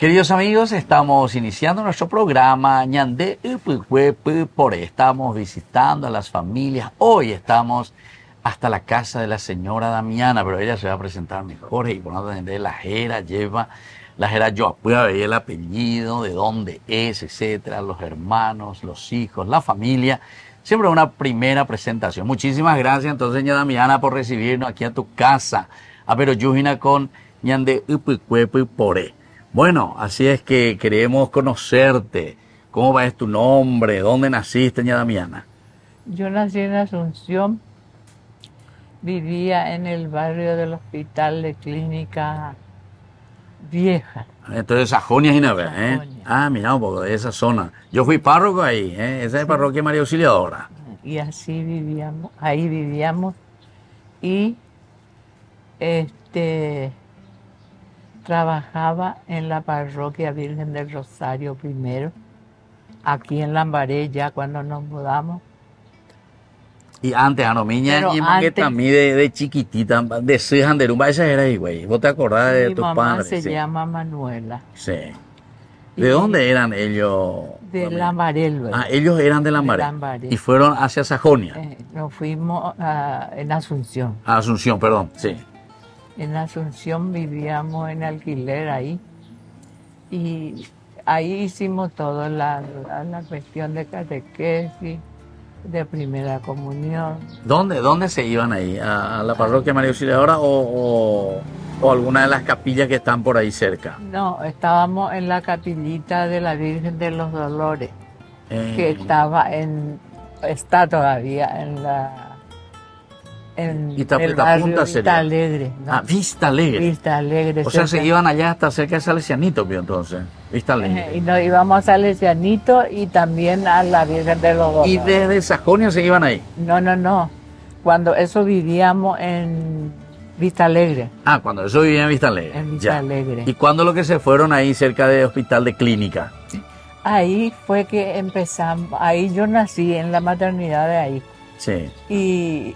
Queridos amigos, estamos iniciando nuestro programa Ñandé Pore. Estamos visitando a las familias. Hoy estamos hasta la casa de la señora Damiana, pero ella se va a presentar mejor. Y por no entender, la Jera lleva, la Jera yo puedo ver el apellido, de dónde es, etcétera, los hermanos, los hijos, la familia. Siempre una primera presentación. Muchísimas gracias entonces, señora Damiana, por recibirnos aquí a tu casa. A pero Yujina con Ñandé Pore. Bueno, así es que queremos conocerte. ¿Cómo va es tu nombre? ¿Dónde naciste, ña Damiana? Yo nací en Asunción, vivía en el barrio del Hospital de Clínica Vieja. Entonces, Sajonia, Ginebra, ¿eh? Sajonia. Ah, mira, un poco de esa zona. Yo fui párroco ahí, ¿eh? Esa es parroquia María Auxiliadora. Y así vivíamos, ahí vivíamos. Y trabajaba en la parroquia Virgen del Rosario primero, aquí en Lambaré, ya cuando nos mudamos. Y antes, a Nomiña, Pero y antes- que también de chiquitita, de Sejanderumba, esa era ahí, güey. ¿Vos te acordás de Mi tus mamá padres? se Sí. llama Manuela. Sí. Y ¿De dónde eran ellos? De Lambaré luego. Ah, ellos eran de Lambaré. Lambaré. Y fueron hacia Sajonia. Nos fuimos en Asunción. A Asunción, perdón, sí. En Asunción vivíamos en alquiler ahí. Y ahí hicimos todo, la cuestión de catequesis, de primera comunión. ¿Dónde se iban ahí? ¿A la parroquia María Auxiliadora o alguna de las capillas que están por ahí cerca? No, estábamos en la capillita de la Virgen de los Dolores, que está todavía en el barrio Vista Alegre. ¿No? Ah, Vista Alegre. Vista Alegre. O sea, se cerca. iban allá hasta cerca de Salesianito, pues, entonces. Vista Alegre. Y nos íbamos a Salesianito y también a la Virgen de los Dolores. ¿Y desde Sajonia se iban ahí? No. Cuando eso vivíamos en Vista Alegre. Ah, cuando eso vivía en Vista Alegre. En Vista Alegre. ¿Y cuándo lo que se fueron ahí cerca del Hospital de Clínica? Ahí fue que empezamos, ahí yo nací en la maternidad de ahí. Sí. Y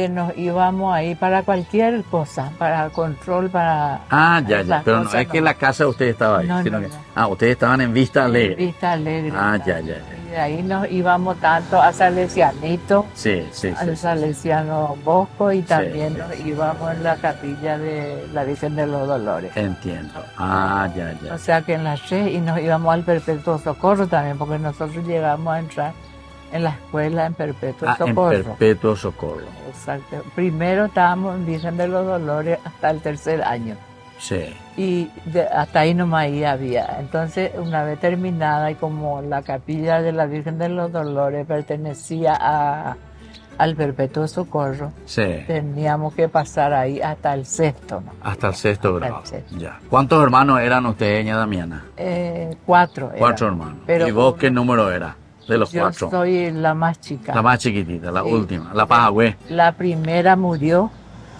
nos íbamos ahí para cualquier cosa, para control, para... Ah, ya. Pero no es que la casa de ustedes estaba ahí. No, sino no. que, ustedes estaban en Vista Alegre. Vista Alegre. Ah, ya. Y de ahí nos íbamos tanto a Salesianito, Sí. al Salesiano Bosco, y también Sí. nos íbamos en la capilla de la Virgen de los Dolores. Entiendo. Ah, ya. O sea que en las 3 y nos íbamos al Perpetuo Socorro también, porque nosotros llegamos a entrar en la escuela en Perpetuo Socorro. En Perpetuo Socorro. Exacto. Primero estábamos en Virgen de los Dolores hasta el 3er año. Sí. Y hasta ahí nomás ahí había. Entonces, una vez terminada, y como la capilla de la Virgen de los Dolores pertenecía al Perpetuo Socorro, Sí. teníamos que pasar ahí hasta el 6º, ¿no? Hasta el 6º Hasta el grado. 6º. Ya. ¿Cuántos hermanos eran ustedes, ña Damiana? 4 eran. 4 hermanos. Pero ¿Y vos qué número era de los yo 4? soy la más chica. La más chiquitita, la Sí. última, la Pajagüe. La primera murió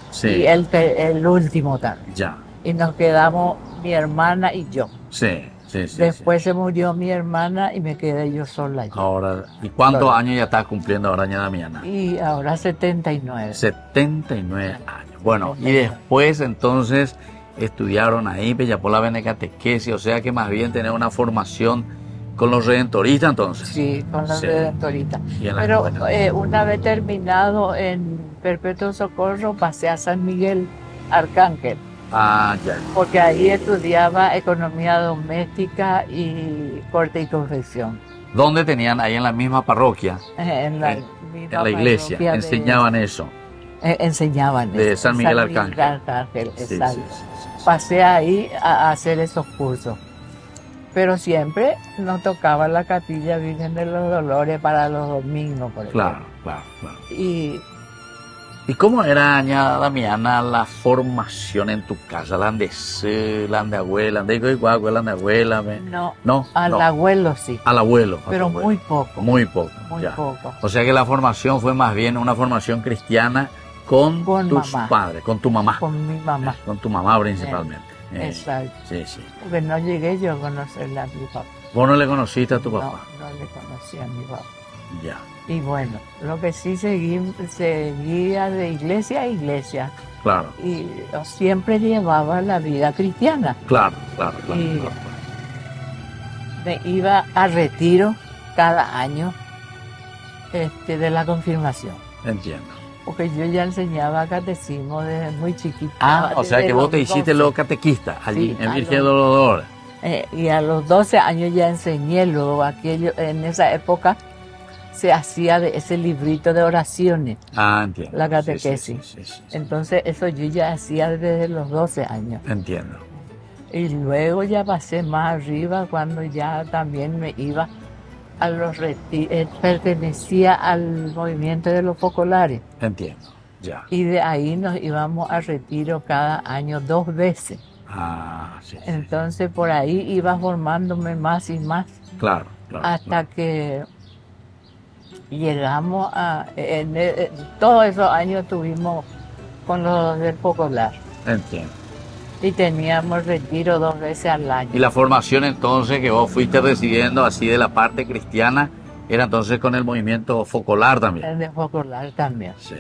Sí. y el último también. Ya. Y nos quedamos mi hermana y yo. Sí. Después se murió mi hermana y me quedé yo sola. Ahora, ¿y cuántos Sola. años ya estás cumpliendo ahora, ña Damiana? Y ahora 79. 79 años. Bueno, y después entonces estudiaron ahí, Peyapola Benecatequesis, o sea que más bien tener una formación con los redentoristas entonces. Sí, con la Sí. redentorita. Y en la Pero escuela. una vez terminado en Perpetuo Socorro, pasé a San Miguel Arcángel, Ah, ya. porque ahí estudiaba economía doméstica y corte y confección. ¿Dónde tenían? Ahí en la misma parroquia, En la, en misma la iglesia, parroquia enseñaban eso. enseñaban De eso, San Miguel Arcángel. Sí, exacto. sí. Pasé ahí a hacer esos cursos. Pero siempre nos tocaba la capilla Virgen de los Dolores para los domingos, por ejemplo. Claro. Y ¿Y cómo era, ña Damiana, la formación en tu casa? ¿La de abuela? no, al abuelo sí, Al abuelo. pero a tu abuelo. muy poco. Muy poco. Muy ya. poco. O sea que la formación fue más bien una formación cristiana con tus mamá. padres, con tu mamá. Con mi mamá. Con tu mamá principalmente. Exacto. Sí. Porque no llegué yo a conocerle a mi papá. ¿Vos no le conociste a tu papá? No le conocí a mi papá. ya, Y bueno, lo que sí seguía de iglesia a iglesia claro, y siempre llevaba la vida cristiana. claro, claro, claro, Y claro. me iba a retiro cada año de la confirmación, Entiendo. porque yo ya enseñaba catecismo desde muy chiquita. Ah, o sea desde que vos los te hiciste 12. los catequistas allí Sí, en a Virgen de los- los Dolores. Y a los 12 años ya enseñé, luego aquello, en esa época se hacía de ese librito de oraciones, Ah, entiendo. la Sí, catequesis. sí, sí. Entonces eso yo ya hacía desde los 12 años. Entiendo. Y luego ya pasé más arriba cuando ya también me iba a los retiros, pertenecía al movimiento de los focolares. Entiendo. Ya. Y de ahí nos íbamos a retiro cada año 2 veces. Ah, sí, sí. Entonces por ahí iba formándome más y más Claro, claro. hasta claro. que llegamos todos esos años estuvimos con los del Focolar Entiendo. y teníamos retiro 2 veces al año. Y la formación entonces que vos fuiste recibiendo así de la parte cristiana era entonces con el movimiento focolar también. El de Focolar también. Sí,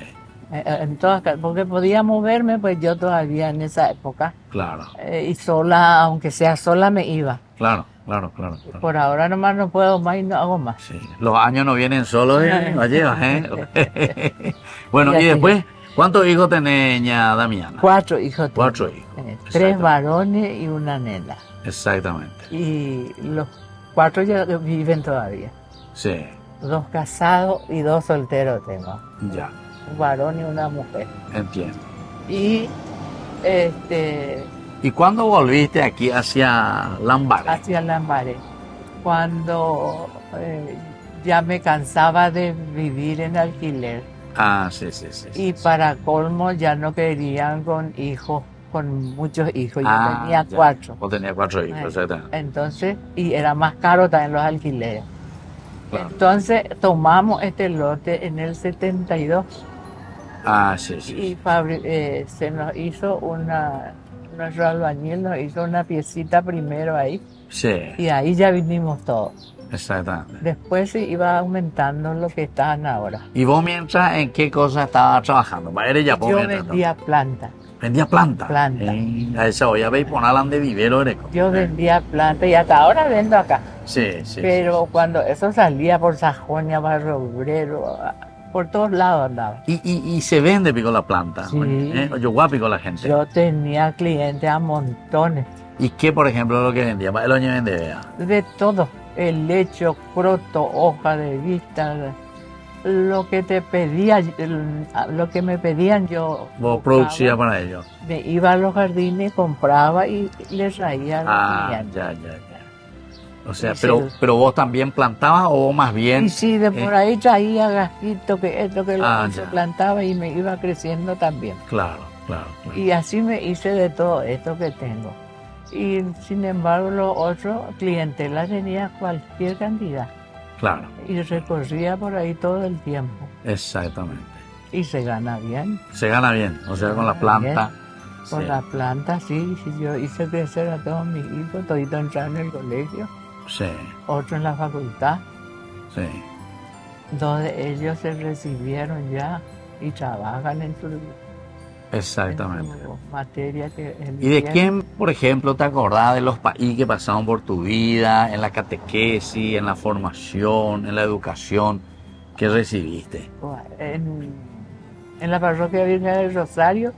Porque podía moverme, pues yo todavía en esa época, claro, y sola, aunque sea sola, me iba. claro, claro, claro. claro. Por ahora nomás no puedo más y no hago más. Sí, los años no vienen solos, la llevas, ¿eh? Bueno, Ya y sé. después, ¿cuántos hijos tenés, ña Damiana? 4 hijos tengo. 4 hijos. 3 Exactamente. varones y una nena. Exactamente. Y los 4 ya viven todavía. Sí, 2 casados y 2 solteros tengo. ya, Un varón y una mujer. entiendo. Y ¿Y cuándo volviste aquí hacia Lambaré? hacia Lambaré, cuando ya me cansaba de vivir en alquiler. Ah, sí, sí, sí. Y para colmo ya no querían con hijos, con muchos hijos. Yo tenía ya. 4. Vos tenías 4 hijos, exactamente. Entonces, y era más caro también los alquileres. Claro. Entonces tomamos este lote en el 72 Ah, sí, sí. y se nos hizo nuestro albañil nos hizo una piecita primero ahí Sí, y ahí ya vinimos todos. exactamente. Después se iba aumentando lo que están ahora. ¿Y vos mientras en qué cosa estabas trabajando? Eres ya Yo vendía planta. ¿Vendía planta? Planta. A esa olla veis ponerla de vivero, Ereco. Yo vendía planta y hasta ahora vendo acá. Sí, sí. Pero cuando eso salía por Sajonia, Barrio Obrero, por todos lados andaba. Y se vende pico la planta. Sí. Yo guapico la gente. Yo tenía clientes a montones, ¿Y qué, por ejemplo, es lo que vendía? El oño vende, vea. de todo, helecho, croto, hoja de vista, lo que te pedía, lo que me pedían yo. Vos buscaba. producía para ellos. Me iba a los jardines, compraba y les traía a los Ah, clientes. ya. O sea, Sí, pero vos también plantabas o vos más bien. Y sí, de por ahí traía gajito, que esto, que lo Ah, otro, ya. plantaba y me iba creciendo también. Claro. Y así me hice de todo esto que tengo. Y sin embargo, los otros clientela tenía cualquier cantidad. Claro, Y recorría por ahí todo el tiempo. exactamente. Y se gana bien. Se gana bien, o sea, con la Gana bien. planta. Con sí. la planta, sí. Yo hice crecer a todos mis hijos, toditos entraron en el colegio, Sí, otros en la facultad. sí. 2 de ellos se recibieron ya y trabajan en su Exactamente. materia que ¿Y de quién, por ejemplo, te acordás de los países que pasaron por tu vida, en la catequesis, en la formación, en la educación que recibiste? En la parroquia Virgen del Rosario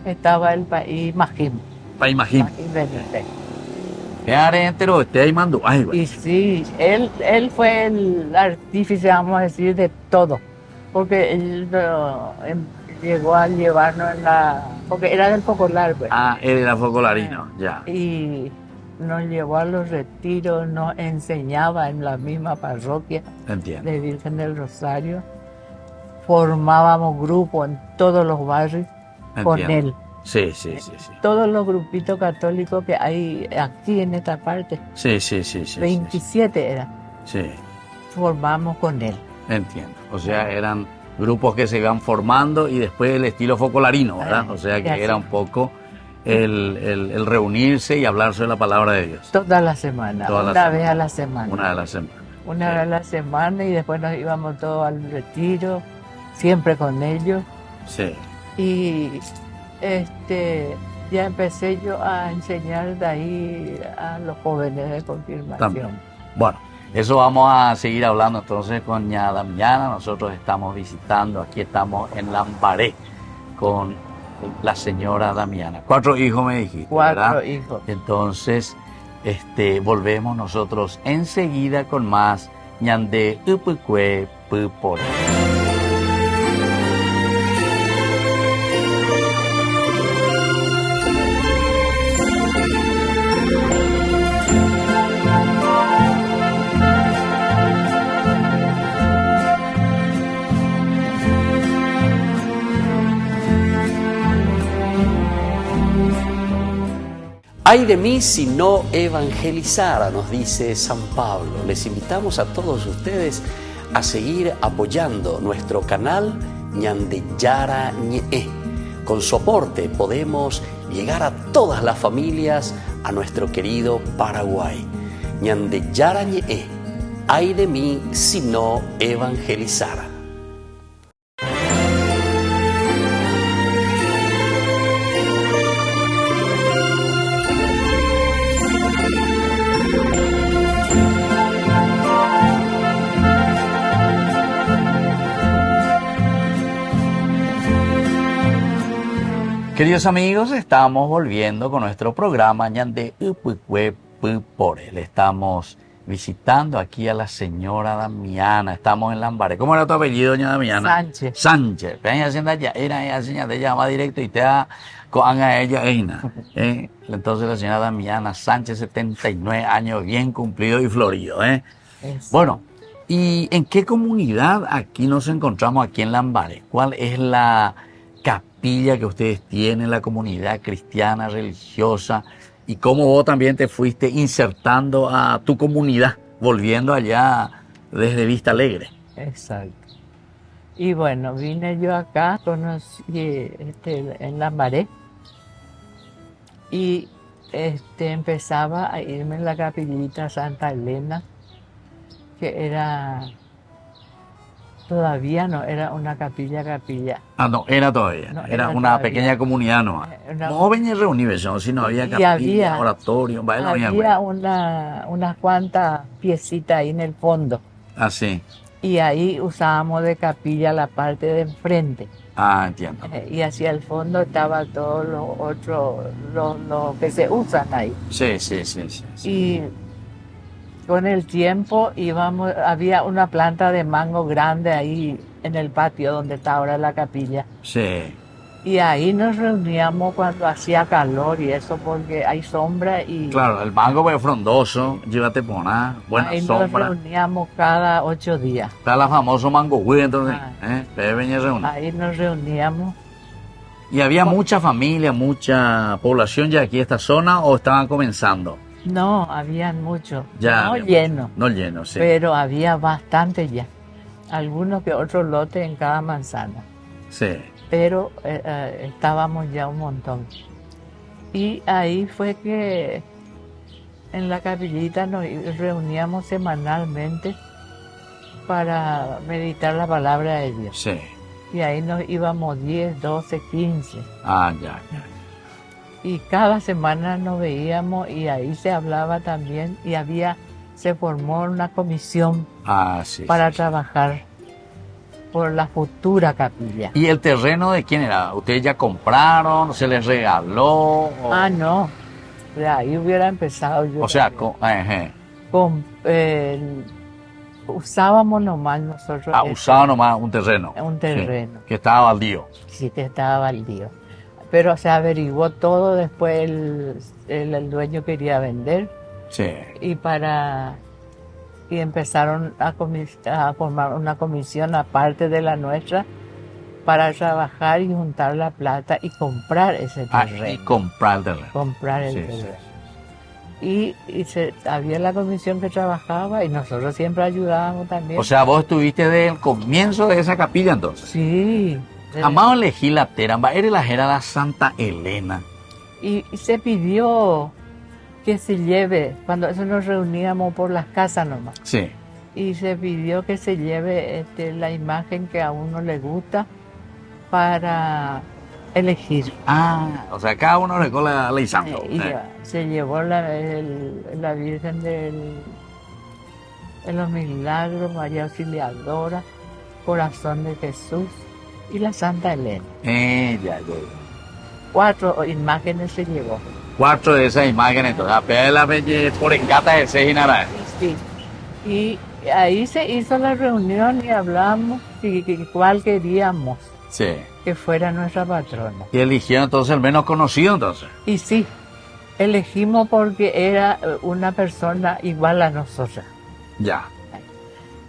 estaba el país Majim. Pa' imaginar. Majim Benítez. ¿Qué haré entero? Este ahí mandó. Ay, güey. Y sí, él fue el artífice, vamos a decir, de todo. Porque él llegó a llevarnos porque era del Focolar, pues. Ah, él era focolarino, ya. Y nos llevó a los retiros, nos enseñaba en la misma parroquia Entiendo. de Virgen del Rosario. Formábamos grupos en todos los barrios con Entiendo. él. Sí. Todos los grupitos católicos que hay aquí en esta parte, Sí. 27 eran, Sí, formamos con él. entiendo. O sea, eran grupos que se iban formando y después el estilo focolarino, ¿verdad? O sea, y que así. era un poco el reunirse y hablar sobre la palabra de Dios. Toda la semana, Toda la una semana. vez a la semana. Una de las semanas. una vez a la semana, y después nos íbamos todos al retiro, siempre con ellos. Sí. Y ya empecé yo a enseñar de ahí a los jóvenes de confirmación. También. Bueno, eso vamos a seguir hablando entonces con ña Damiana. Nosotros estamos visitando, aquí estamos en Lambaré con la señora Damiana. 4 hijos me dijiste, 4 ¿verdad? hijos. Entonces, volvemos nosotros enseguida con más ñande upukue pupore. Ay de mí si no evangelizara, nos dice San Pablo. Les invitamos a todos ustedes a seguir apoyando nuestro canal Ñandeyara Ñe'e. Con su aporte podemos llegar a todas las familias, a nuestro querido Paraguay. Ñandeyara Ñe'e. Ay de mí si no evangelizara. Queridos amigos, estamos volviendo con nuestro programa Ñande Upukue Pupore. Le estamos visitando aquí a la señora Damiana. Estamos en Lambaré. ¿Cómo era tu apellido, doña Damiana? Sánchez. Sánchez. Ven haciendo allá. Era así, te llama directo y te da con a ella, Eina. Entonces la señora Damiana Sánchez, 79 años, bien cumplido y florido. Bueno, ¿y en qué comunidad aquí nos encontramos aquí en Lambaré? ¿Cuál es la capilla que ustedes tienen, la comunidad cristiana, religiosa, y cómo vos también te fuiste insertando a tu comunidad, volviendo allá desde Vista Alegre? Exacto. Y bueno, vine yo acá, conocí en Lambaré, y empezaba a irme en la capillita Santa Elena, que era... Todavía no era una capilla. Ah, no, era todavía. No, era una todavía. pequeña comunidad nomás. No venía reunir, si no había Y capilla, oratorio, había unas cuantas piecitas ahí en el fondo. Ah, sí. Y ahí usábamos de capilla la parte de enfrente. Ah, entiendo. Y hacia el fondo estaba todo lo otro, lo que se usan ahí. Sí. Y con el tiempo había una planta de mango grande ahí en el patio donde está ahora la capilla. Sí. Y ahí nos reuníamos cuando hacía calor y eso, porque hay sombra y... Claro, el mango es frondoso, llévate por nada, buena ahí sombra. nos reuníamos cada 8 días. Está la famosa mango güey, entonces, venía a reunir. Ahí nos reuníamos. ¿Y había mucha familia, mucha población ya aquí en esta zona o estaban comenzando? No, habían muchos. Ya No había llenos. mucho. No lleno, sí. Pero había bastante ya. Algunos que otros lotes en cada manzana. Sí. Pero estábamos ya un montón. Y ahí fue que en la capillita nos reuníamos semanalmente para meditar la palabra de Dios. Sí. Y ahí nos íbamos 10, 12, 15. Ah, ya. Y cada semana nos veíamos y ahí se hablaba también y se formó una comisión para trabajar por la futura capilla. ¿Y el terreno de quién era? ¿Ustedes ya compraron? ¿Se les regaló? Ah, no. Ahí hubiera empezado yo. O sea, usábamos nomás nosotros. Usaban nomás un terreno. Un terreno. Sí, que estaba baldío. Sí, que estaba baldío. Pero se averiguó todo, después el dueño quería vender. Sí. Y empezaron a formar una comisión aparte de la nuestra para trabajar y juntar la plata y comprar ese terreno. Y comprar el terreno. Comprar el terreno. Y había la comisión que trabajaba y nosotros siempre ayudábamos también. O sea, vos estuviste desde el comienzo de esa capilla entonces. Sí. Amado elegí la teramba, era la Gerada Santa Elena. Y se pidió que se lleve, cuando eso nos reuníamos por las casas nomás. Sí. y se pidió que se lleve la imagen que a uno le gusta para elegir. Ah, o sea, cada uno le cola la santo. Y se llevó la Virgen de los Milagros, María Auxiliadora, Corazón de Jesús y la Santa Elena. Ya. 4 imágenes se llevó. 4 de esas imágenes, entonces, apenas la belleza por encata de 6 y nada. Sí. Y ahí se hizo la reunión y hablamos y cuál queríamos Sí. que fuera nuestra patrona. Y eligieron entonces el menos conocido, entonces. Y sí, elegimos porque era una persona igual a nosotros. Ya.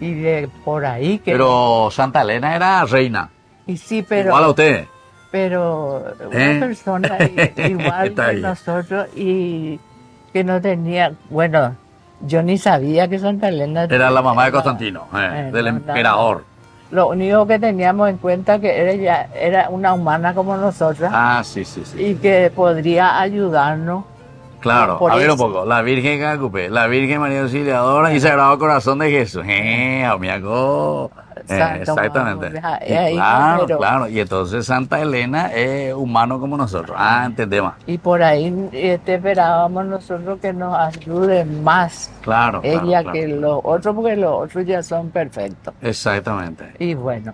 Y de por ahí que... Pero Santa Elena era reina. Y sí, pero... Igual a usted. Pero una persona igual Está que bien. nosotros y que no tenía... Bueno, yo ni sabía que Santa Elena... Era la mamá de Constantino, del no, emperador. Lo único que teníamos en cuenta que ella era una humana como nosotros Ah, sí. y que podría ayudarnos. Claro, Por a ver un eso. poco. La Virgen Cacupé, la Virgen María Auxiliadora y Sagrado Corazón de Jesús. Amigo. Santo Exactamente. Madre, Y ahí claro, pero- claro. Y entonces Santa Elena es humano como nosotros. Ah, entendemos. Y por ahí esperábamos nosotros que nos ayude más Claro, claro, ella claro. que los otros, porque los otros ya son perfectos. Exactamente. Y bueno,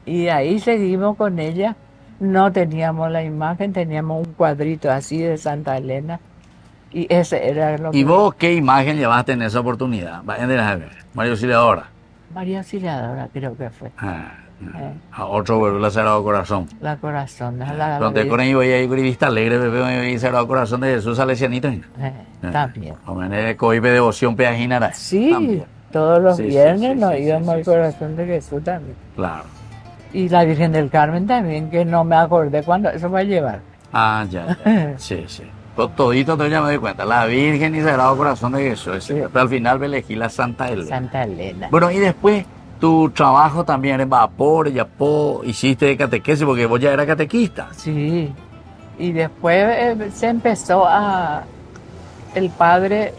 y ahí seguimos con ella. No teníamos la imagen, teníamos un cuadrito así de Santa Elena. Y ese era lo ¿Y que... vos qué imagen llevaste en esa oportunidad? María Auxiliadora. María Auxiliadora creo que fue. A otro vuelve el Sagrado Corazón. La corazón. La Donde con ellos veía ahí vista alegre, bebé, y Sagrado Corazón de Jesús salesianito. también. O menos coibe devoción peajinara. Sí, También. todos los Sí, sí, viernes sí, nos sí, íbamos sí, al sí. corazón de Jesús también. Claro. Y la Virgen del Carmen también, que no me acordé cuándo eso va a llevar. Ah, ya. Sí. Todito ya me doy cuenta. La Virgen y Sagrado Corazón de Jesús. Sí. Pero al final me elegí la Santa Elena. Santa Elena. Bueno, y después tu trabajo también en vapor, hiciste de catequesis, porque vos ya eras catequista. Sí. Y después se empezó el padre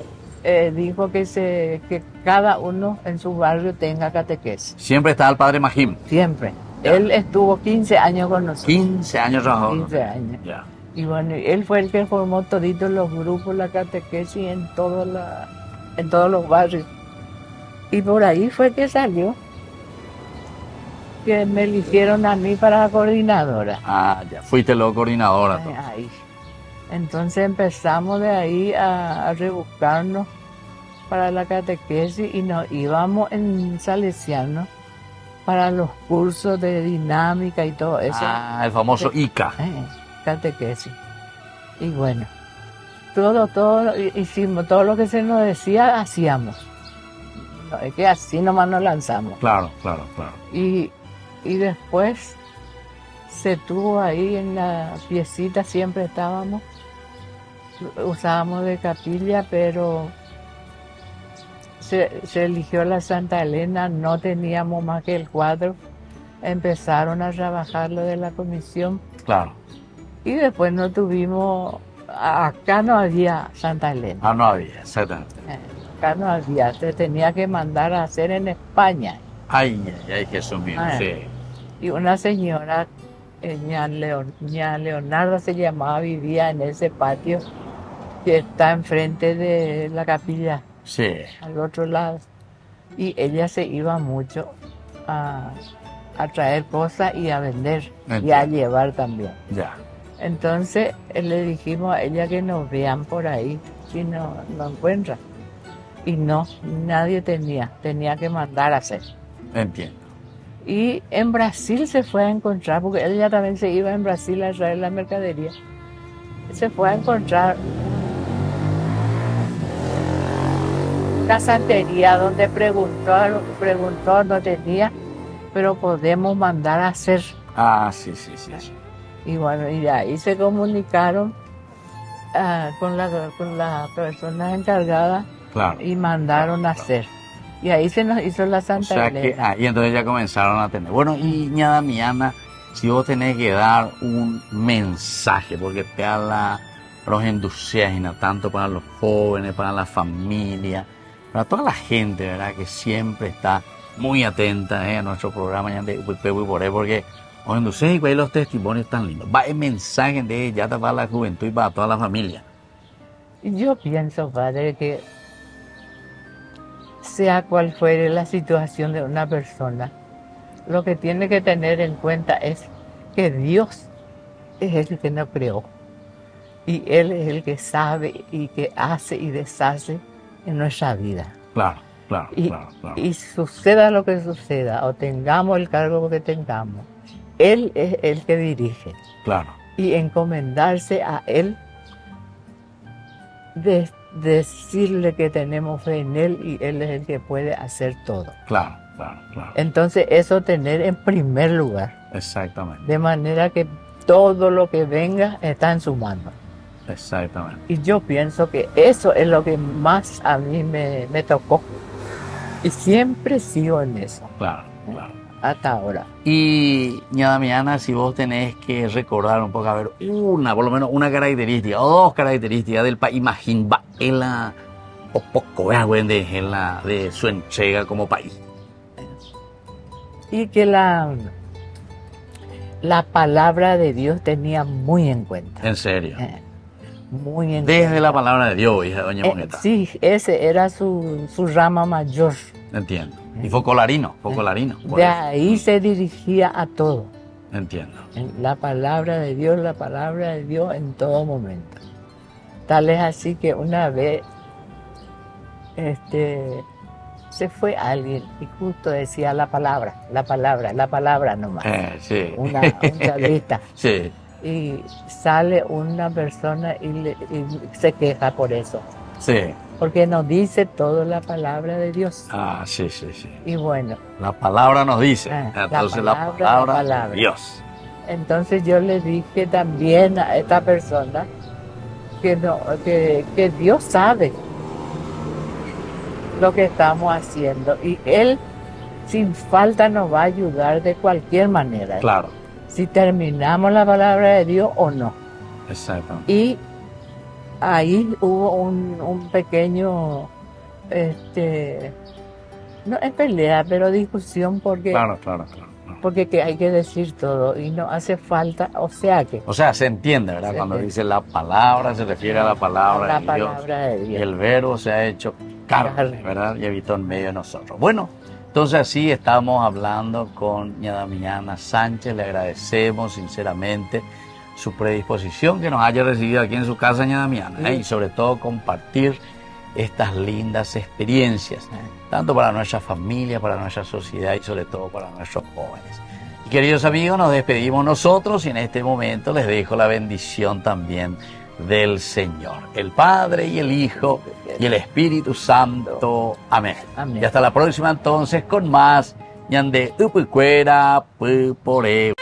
dijo que cada uno en su barrio tenga catequesis. Siempre estaba el padre Majim. Siempre. Ya. Él estuvo 15 años con nosotros. 15 años trabajando. 15 años. Ya. Y bueno, él fue el que formó toditos los grupos, la catequesis en todos los barrios. Y por ahí fue que salió, que me eligieron a mí para coordinadora. Ah, ya. Fuiste luego coordinadora. Entonces. Ahí. Entonces empezamos de ahí a rebuscarnos para la catequesis y nos íbamos en Salesiano para los cursos de dinámica y todo eso. Ah, el famoso ICA. Catequesis. Y bueno, todo, hicimos, todo lo que se nos decía, hacíamos. No, es que así nomás nos lanzamos. Claro. Y después se tuvo ahí en la piecita, siempre estábamos, usábamos de capilla, pero se eligió la Santa Elena, no teníamos más que el cuadro, empezaron a trabajar lo de la comisión. Claro. Y después no tuvimos, acá no había Santa Elena. Ah, no había, exactamente. Acá no había, se tenía que mandar a hacer en España. Ay, Jesús mío, sí. Y una señora, ña Leonarda se llamaba, vivía en ese patio que está enfrente de la capilla, Sí. al otro lado. Y ella se iba mucho a traer cosas y a vender y a Entiendo. llevar también. Ya. Entonces le dijimos a ella que nos vean por ahí si no encuentra. Y no, nadie tenía que mandar a hacer. Entiendo. Y en Brasil se fue a encontrar, porque ella también se iba en Brasil a traer la mercadería. Se fue a encontrar una santería donde preguntó, no tenía, pero podemos mandar a hacer. Ah, sí. Y bueno, y de ahí se comunicaron con las personas encargadas Claro. y mandaron a hacer. Y ahí se nos hizo la O Santa sea que, Elena. y entonces ya comenzaron a tener. Bueno, y ña Damiana, si vos tenés que dar un mensaje, porque te habla los entusiasma tanto para los jóvenes, para la familia, para toda la gente, ¿verdad? Que siempre está muy atenta a nuestro programa de porque cuando ustedes ven los testimonios tan lindos, va el mensaje de ya para la juventud y para toda la familia. Yo pienso, padre, que sea cual fuere la situación de una persona, lo que tiene que tener en cuenta es que Dios es el que nos creó y Él es el que sabe y que hace y deshace en nuestra vida. Claro. Y suceda lo que suceda o tengamos el cargo que tengamos, Él es el que dirige. Claro. Y encomendarse a Él, decirle que tenemos fe en Él y Él es el que puede hacer todo. Claro. Entonces eso tener en primer lugar. Exactamente. De manera que todo lo que venga está en su mano. Exactamente. Y yo pienso que eso es lo que más a mí me tocó. Y siempre sigo en eso. Claro. Hasta ahora. Y, ña Damiana, si vos tenés que recordar un poco, a ver, por lo menos una característica o dos características del país, imagínate, en la, o poco, en la de su entrega como país. Y que la palabra de Dios tenía muy en cuenta. ¿En serio? Muy en Desde cuenta. la palabra de Dios, hija doña Moneta. Sí, ese era su rama mayor. Entiendo. Y fue colarino. De ahí se dirigía a todo. Entiendo. La palabra de Dios en todo momento. Tal es así que una vez se fue alguien y justo decía la palabra nomás. Sí. Un charlista. Sí. Y sale una persona y se queja por eso. Sí. Porque nos dice toda la palabra de Dios. Sí. Y bueno. La palabra nos dice. Entonces la palabra de Dios. Entonces yo le dije también a esta persona que Dios sabe lo que estamos haciendo y Él sin falta nos va a ayudar de cualquier manera. Claro. Si terminamos la palabra de Dios o no. Exactamente. Y ahí hubo un pequeño, no es pelea, pero discusión porque... Claro. Porque que hay que decir todo y no hace falta, o sea, se entiende, ¿verdad? Cuando dice la palabra, se refiere a la palabra de Dios. Y el verbo se ha hecho carne, ¿verdad? Y habitó en medio de nosotros. Bueno, entonces así estamos hablando con ña Damiana Sánchez. Le agradecemos sinceramente su predisposición que nos haya recibido aquí en su casa, ña Damiana, y sobre todo compartir estas lindas experiencias, tanto para nuestra familia, para nuestra sociedad y sobre todo para nuestros jóvenes. Y queridos amigos, nos despedimos nosotros y en este momento les dejo la bendición también del Señor, el Padre y el Hijo y el Espíritu Santo. Amén. Y hasta la próxima entonces con más ñande upucuera pupore.